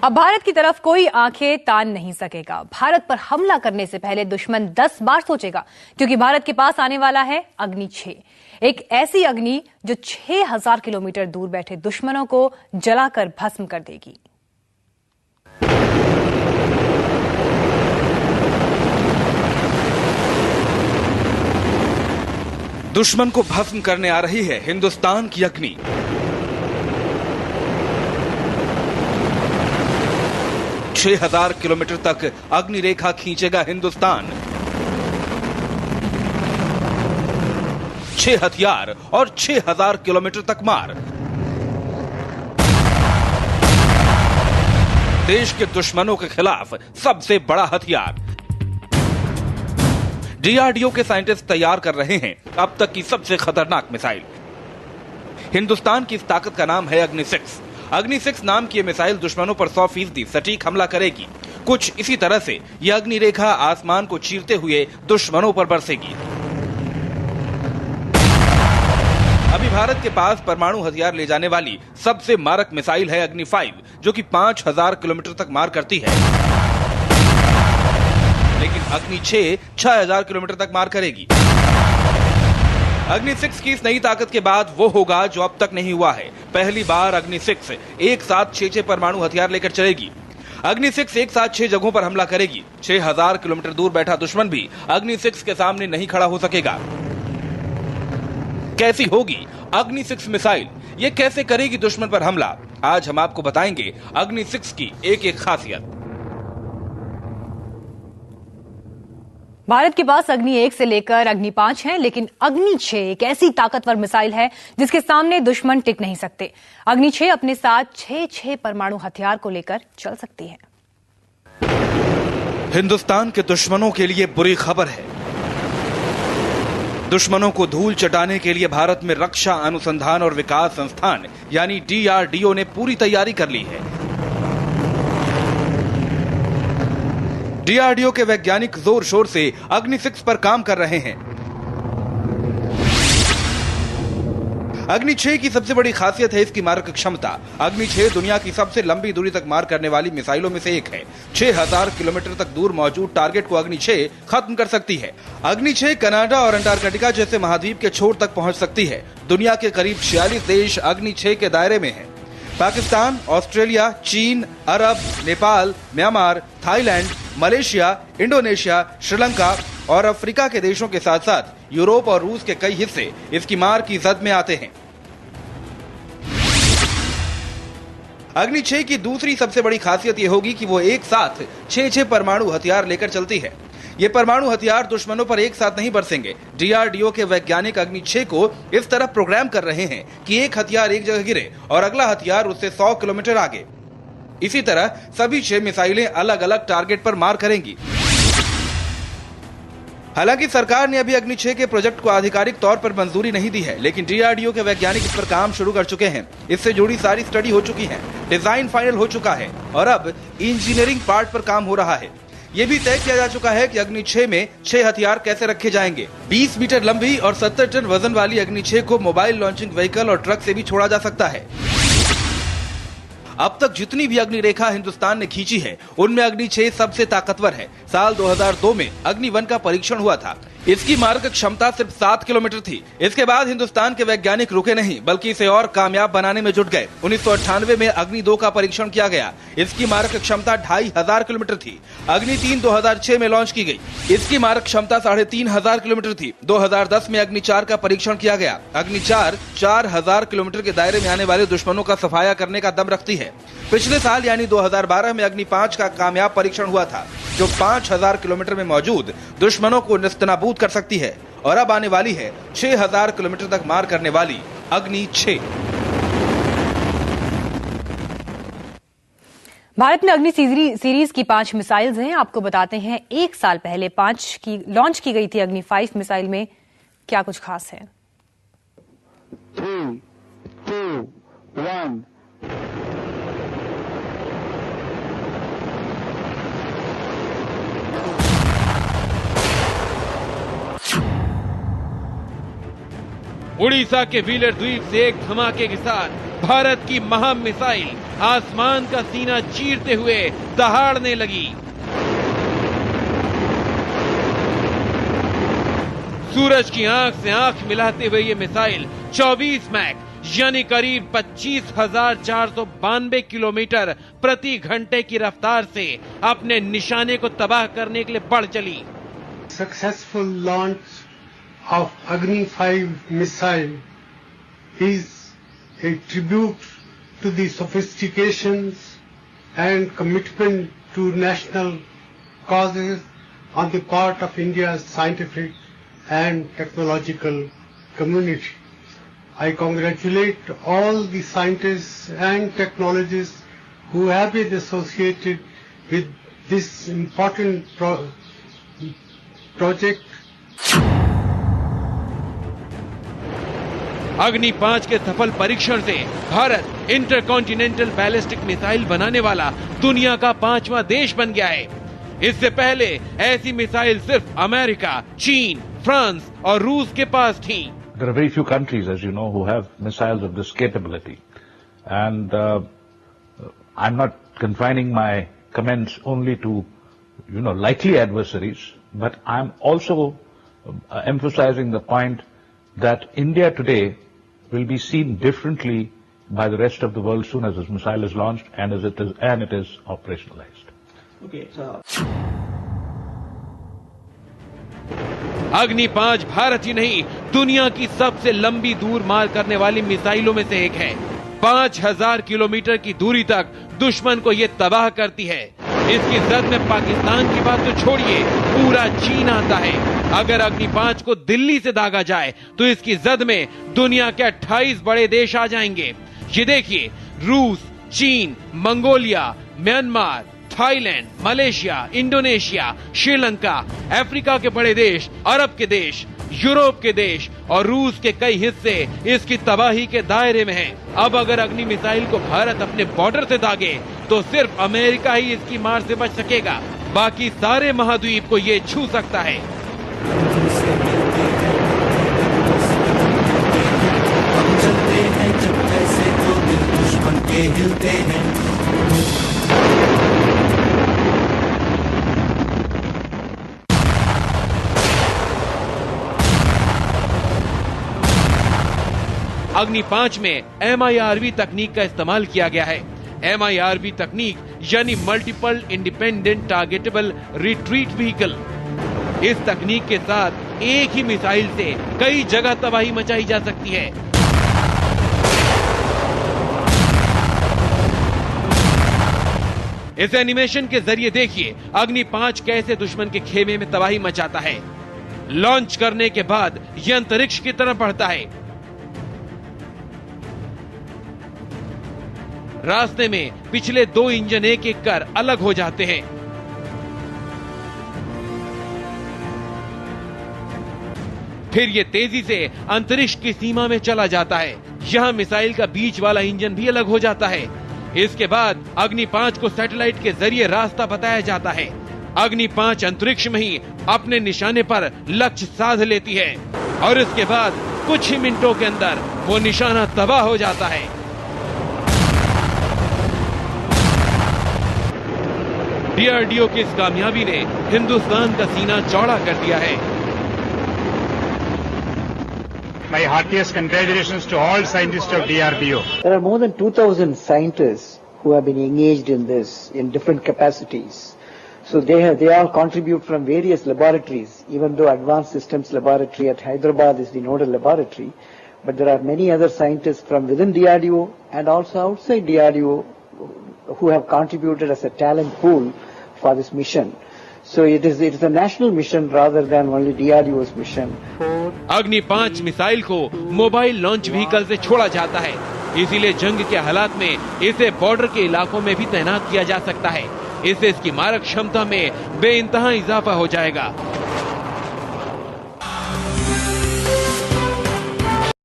अब भारत की तरफ कोई आंखें तान नहीं सकेगा। भारत पर हमला करने से पहले दुश्मन 10 बार सोचेगा, क्योंकि भारत के पास आने वाला है अग्नि 6, एक ऐसी अग्नि जो 6000 किलोमीटर दूर बैठे दुश्मनों को जलाकर भस्म कर देगी। दुश्मन को भस्म करने आ रही है हिंदुस्तान की अग्नि। छह 6000 किलोमीटर तक अग्नि रेखा खींचेगा हिंदुस्तान। 6 हथियार और 6000 किलोमीटर तक मार। देश के दुश्मनों के खिलाफ सबसे बड़ा हथियार। डीआरडीओ के साइंटिस्ट तैयार कर रहे हैं अब तक की सबसे खतरनाक मिसाइल। हिंदुस्तान की इस ताकत का नाम है अग्नि 6। अग्नि 6 नाम की यह मिसाइल दुश्मनों पर 100% सटीक हमला करेगी। कुछ इसी तरह से यह अग्नि रेखा आसमान को चीरते हुए दुश्मनों पर बरसेगी। अभी भारत के पास परमाणु हथियार ले जाने वाली सबसे मारक मिसाइल है अग्नि 5, जो कि 5000 किलोमीटर तक मार करती है। लेकिन अग्नि 6 6000 किलोमीटर तक मार करेगी। अग्नि 6 की इस नई ताकत के बाद वो होगा जो अब तक नहीं हुआ है। पहली बार अग्नि 6 एक साथ 6 परमाणु हथियार लेकर चलेगी। अग्नि 6 एक साथ 6 जगहों पर हमला करेगी। 6000 किलोमीटर दूर बैठा दुश्मन भी अग्नि 6 के सामने नहीं खड़ा हो सकेगा। कैसी होगी अग्नि 6 मिसाइल? ये कैसे करेगी दुश्मन पर हमला? आज हम आपको बताएंगे अग्नि 6 की एक एक खासियत। भारत के पास अग्नि 1 से लेकर अग्नि 5 है, लेकिन अग्नि 6 एक ऐसी ताकतवर मिसाइल है जिसके सामने दुश्मन टिक नहीं सकते। अग्नि 6 अपने साथ 6 परमाणु हथियार को लेकर चल सकती है। हिंदुस्तान के दुश्मनों के लिए बुरी खबर है। दुश्मनों को धूल चटाने के लिए भारत में रक्षा अनुसंधान और विकास संस्थान यानी डीआरडीओ ने पूरी तैयारी कर ली है। डीआरडीओ के वैज्ञानिक जोर शोर से अग्नि 6 पर काम कर रहे हैं। अग्नि 6 की सबसे बड़ी खासियत है इसकी मारक क्षमता। अग्नि 6 दुनिया की सबसे लंबी दूरी तक मार करने वाली मिसाइलों में से एक है। 6000 किलोमीटर तक दूर मौजूद टारगेट को अग्नि 6 खत्म कर सकती है। अग्नि 6 कनाडा और अंटार्कटिका जैसे महाद्वीप के छोर तक पहुंच सकती है। दुनिया के करीब 46 देश अग्नि 6 के दायरे में हैं। पाकिस्तान, ऑस्ट्रेलिया, चीन, अरब, Nepal, Myanmar, Thailand, Malaysia, Indonesia, Sri Lanka और अफ्रीका के देशों के साथ साथ यूरोप और रूस के कई हिस्से इसकी मार की जद में आते हैं। अग्नि 6 की दूसरी सबसे बड़ी खासियत यह होगी कि वो एक साथ 6 परमाणु हथियार लेकर चलती है। ये परमाणु हथियार दुश्मनों पर एक साथ नहीं बरसेंगे। डीआरडीओ के वैज्ञानिक अग्नि 6 को इस तरह प्रोग्राम कर रहे हैं कि एक हथियार एक जगह गिरे और अगला हथियार उससे 100 किलोमीटर आगे। इसी तरह सभी 6 मिसाइलें अलग अलग टारगेट पर मार करेंगी। हालांकि सरकार ने अभी अग्नि 6 के प्रोजेक्ट को आधिकारिक तौर पर मंजूरी नहीं दी है, लेकिन डीआरडीओ के वैज्ञानिक इस पर काम शुरू कर चुके हैं। इससे जुड़ी सारी स्टडी हो चुकी है, डिजाइन फाइनल हो चुका है और अब इंजीनियरिंग पार्ट पर काम हो रहा है। यह भी तय किया जा चुका है कि अग्नि 6 में 6 हथियार कैसे रखे जाएंगे। 20 मीटर लंबी और 70 टन वजन वाली अग्नि 6 को मोबाइल लॉन्चिंग व्हीकल और ट्रक से भी छोड़ा जा सकता है। अब तक जितनी भी अग्नि रेखा हिंदुस्तान ने खींची है, उनमें अग्नि 6 सबसे ताकतवर है। साल 2002 में अग्नि 1 का परीक्षण हुआ था। इसकी मारक क्षमता सिर्फ 7 किलोमीटर थी। इसके बाद हिंदुस्तान के वैज्ञानिक रुके नहीं, बल्कि इसे और कामयाब बनाने में जुट गए। 1998 में अग्नि 2 का परीक्षण किया गया। इसकी मारक क्षमता 2500 किलोमीटर थी। अग्नि 3 2006 में लॉन्च की गई। इसकी मारक क्षमता 3500 किलोमीटर थी। 2010 में अग्नि 4 का परीक्षण किया गया। अग्नि 4 4000 किलोमीटर के दायरे में आने वाले दुश्मनों का सफाया करने का दम रखती है। पिछले साल यानी 2012 में अग्नि 5 का कामयाब परीक्षण हुआ था, जो 5000 किलोमीटर में मौजूद दुश्मनों को नेस्तनाबूद कर सकती है। और अब आने वाली है 6000 किलोमीटर तक मार करने वाली अग्नि 6। भारत में अग्नि सीरीज की 5 मिसाइल्स हैं। आपको बताते हैं, एक साल पहले 5 की लॉन्च की गई थी अग्नि 5 मिसाइल में क्या कुछ खास है। 3, 2, 1 उड़ीसा के व्हीलर द्वीप से एक धमाके के साथ भारत की महा मिसाइल आसमान का सीना चीरते हुए दहाड़ने लगी। सूरज की आंख से आंख मिलाते हुए ये मिसाइल 24 मैक यानी करीब 25,492 किलोमीटर प्रति घंटे की रफ्तार से अपने निशाने को तबाह करने के लिए बढ़ चली। Successful launch of Agni 5 missile is a tribute to the sophistications and commitment to national causes on the part of India's scientific and technological community. I congratulate all the scientists and technologists who have been associated with this important project. अग्नि 5 के सफल परीक्षण से Bharat intercontinental ballistic missile बनाने वाला दुनिया का 5वां देश बन गया है। इससे पहले ऐसी मिसाइल सिर्फ अमेरिका, चीन, फ्रांस और रूस के पास थी। There are very few countries, as you know, who have missiles of this capability. And I'm not confining my comments only to, likely adversaries, but I'm also emphasizing the point that India today will be seen differently by the rest of the world soon as this missile is launched and it is operationalized. Okay, so अग्नि 5 भारत ही नहीं दुनिया की सबसे लंबी दूर मार करने वाली मिसाइलों में से एक है। 5,000 किलोमीटर की दूरी तक दुश्मन को ये तबाह करती है। इसकी जद में पाकिस्तान की बात तो छोड़िए, पूरा चीन आता है। अगर अग्नि 5 को दिल्ली से दागा जाए तो इसकी जद में दुनिया के 28 बड़े देश आ जाएंगे। ये देखिए, रूस, चीन, Mongolia, Myanmar, Thailand, Malaysia, Indonesia, Sri Lanka, Africa के बड़े देश, अरब के देश, यूरोप के देश और रूस के कई हिस्से इसकी तबाही के दायरे में हैं। अब अगर अग्नि मिसाइल को भारत अपने बॉर्डर से दागे तो सिर्फ अमेरिका ही इसकी मार से बच सकेगा, बाकी सारे महाद्वीप को ये छू सकता है। अग्नि 5 में MIRV तकनीक का इस्तेमाल किया गया है। MIRV तकनीक यानी multiple independent targetable retreat vehicle. इस तकनीक के साथ एक ही मिसाइल से कई जगह तबाही मचाई जा सकती है। इस एनिमेशन के जरिए देखिए अग्नि 5 कैसे दुश्मन के खेमे में तबाही मचाता है। लॉन्च करने के बाद यह अंतरिक्ष की तरफ बढ़ता है। रास्ते में पिछले 2 इंजन एक एक कर अलग हो जाते हैं। फिर ये तेजी से अंतरिक्ष की सीमा में चला जाता है। यहां मिसाइल का बीच वाला इंजन भी अलग हो जाता है। इसके बाद अग्नि 5 को सैटेलाइट के जरिए रास्ता बताया जाता है। अग्नि 5 अंतरिक्ष में ही अपने निशाने पर लक्ष्य साध लेती है और इसके बाद कुछ ही मिनटों के अंदर वो निशाना तबाह हो जाता है। DRDO की इस कामयाबी ने हिंदुस्तान का सीना चौड़ा कर दिया है। My heartiest congratulations to all scientists of DRDO. There are more than 2,000 scientists who have been engaged in this in different capacities. So they all contribute from various laboratories, even though Advanced Systems Laboratory at Hyderabad is the nodal laboratory. But there are many other scientists from within DRDO and also outside DRDO who have contributed as a talent pool for this mission. So it is a national mission rather than only DRDO's mission. अग्नि 5 missile को mobile launch vehicle से छोड़ा जाता है, इसीलिए जंग के हालात में इसे बॉर्डर के इलाकों में भी तैनात किया जा सकता है। इससे इसकी मारक क्षमता में बेइंतहा इजाफा हो जाएगा।